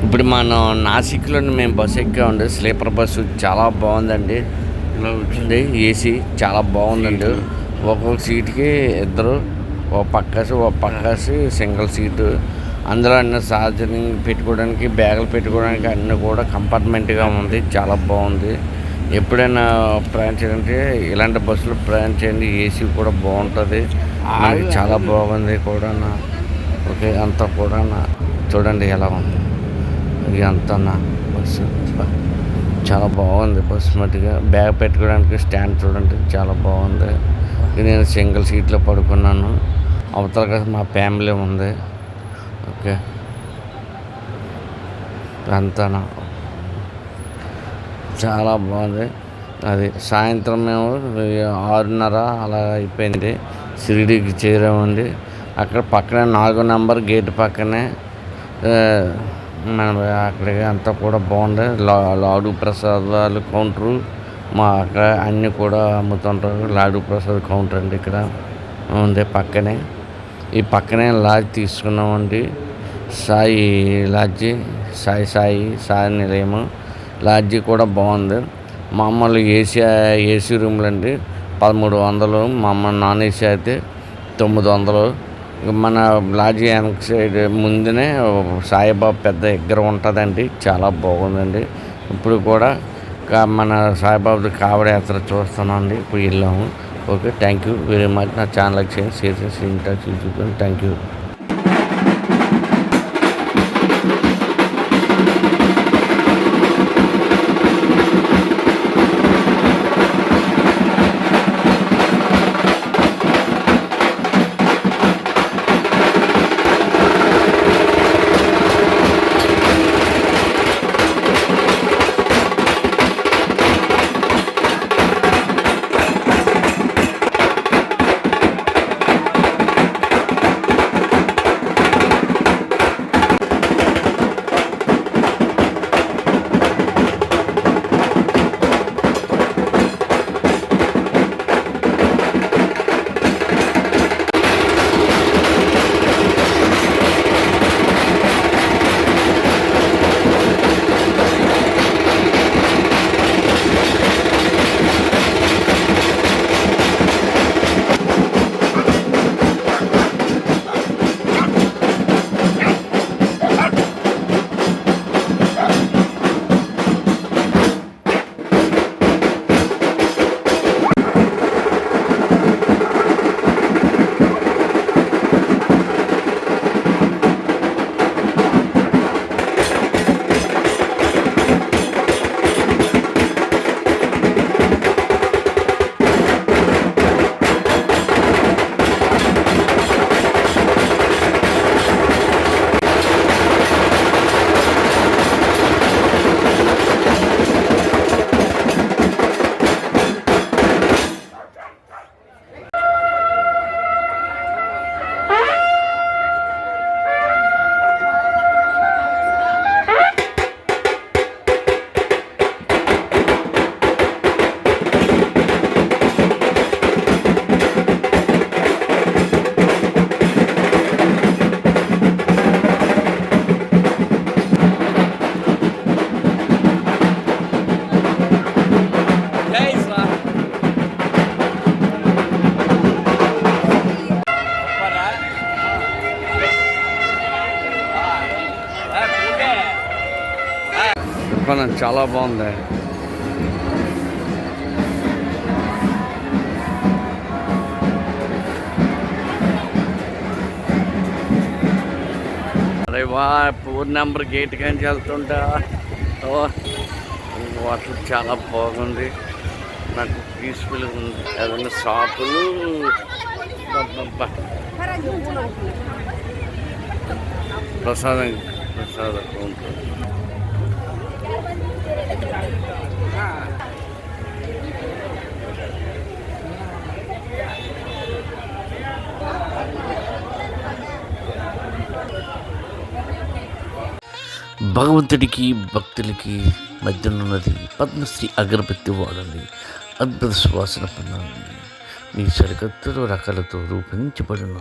ఇప్పుడు మనం నాసిక్‌లోని మేము బస్సు ఎక్కామండి. స్లీపర్ బస్సు చాలా బాగుందండి. ఇలా వచ్చింది ఏసీ చాలా బాగుందండి. ఒక్కొక్క సీట్‌కి ఇద్దరు ఓ పక్కేసి సింగిల్ సీటు. అందులో అన్ని ఛార్జింగ్ పెట్టుకోవడానికి, బ్యాగులు పెట్టుకోవడానికి అన్నీ కూడా కంపార్ట్మెంట్‌గా ఉంది. చాలా బాగుంది. ఎప్పుడైనా ప్రయాణించాలంటే ఇలాంటి బస్సులో ప్రయాణించండి. ఏసీ కూడా బాగుంటుంది. మనకి చాలా బాగుంది కూడాను. ఓకే. అంతా కూడాను చూడండి ఎలా ఉంది. ఇదంతా బస్సు చాలా బాగుంది. బస్సు మట్టుగా బ్యాగ్ పెట్టుకోవడానికి స్టాండ్ చూడండి చాలా బాగుంది. నేను సింగిల్ సీట్లో పడుకున్నాను. అవతల కదా మా ఫ్యామిలీ ఉంది. ఓకే. అంతా చాలా బాగుంది. అది సాయంత్రం మేము 6:30 అలా అయిపోయింది. షిరిడీకి చేరామండి. అక్కడ పక్కనే 4 నెంబర్ గేట్ పక్కనే మనం అక్కడికి అంతా కూడా బాగుంది. లాడు ప్రసాదాలు కౌంటరు మా అక్కడ అన్నీ కూడా అమ్ముతుంటారు. లాడు ప్రసాద్ కౌంటర్ అండి ఇక్కడ ఉంది పక్కనే. ఈ పక్కనే లాడ్జ్ తీసుకున్నామండి. సాయి లాడ్జి సాయి నిలయము లాడ్జి కూడా బాగుంది. మామూలు ఏసీ రూమ్లు అండి 1300. మామూలు నాన్ ఏసీ అయితే 900. మన లాడ్జి వెనక సైడ్ ముందునే సాయిబాబా పెద్ద విగ్రహం ఉంటుందండి. చాలా బాగుందండి. ఇప్పుడు కూడా మన సాయిబాబాది కావడ యాత్ర చూస్తున్నామండి. ఇప్పుడు వెళ్ళాము. Okay. Thank you very much. నా ఛానల్ చేయండి, షేర్ చేసి చూపించండి. Thank you. చాలా బాగుంది. అరే వా 4 నెంబర్ గేట్ కానీ వెళ్తుంటా వాటర్ చాలా బాగుంది. నాకు పీస్ఫుల్గా ఉంది. ఏదైనా షాపులు ప్రసాదం ఉంటుంది. భగవంతుడికి భక్తులకి మధ్యనున్నది పద్మశ్రీ అగరబత్తి వాడండి. అద్భుత సువాసన పొందండి. మీ సరికొత్త రకాలతో రూపొందించబడిన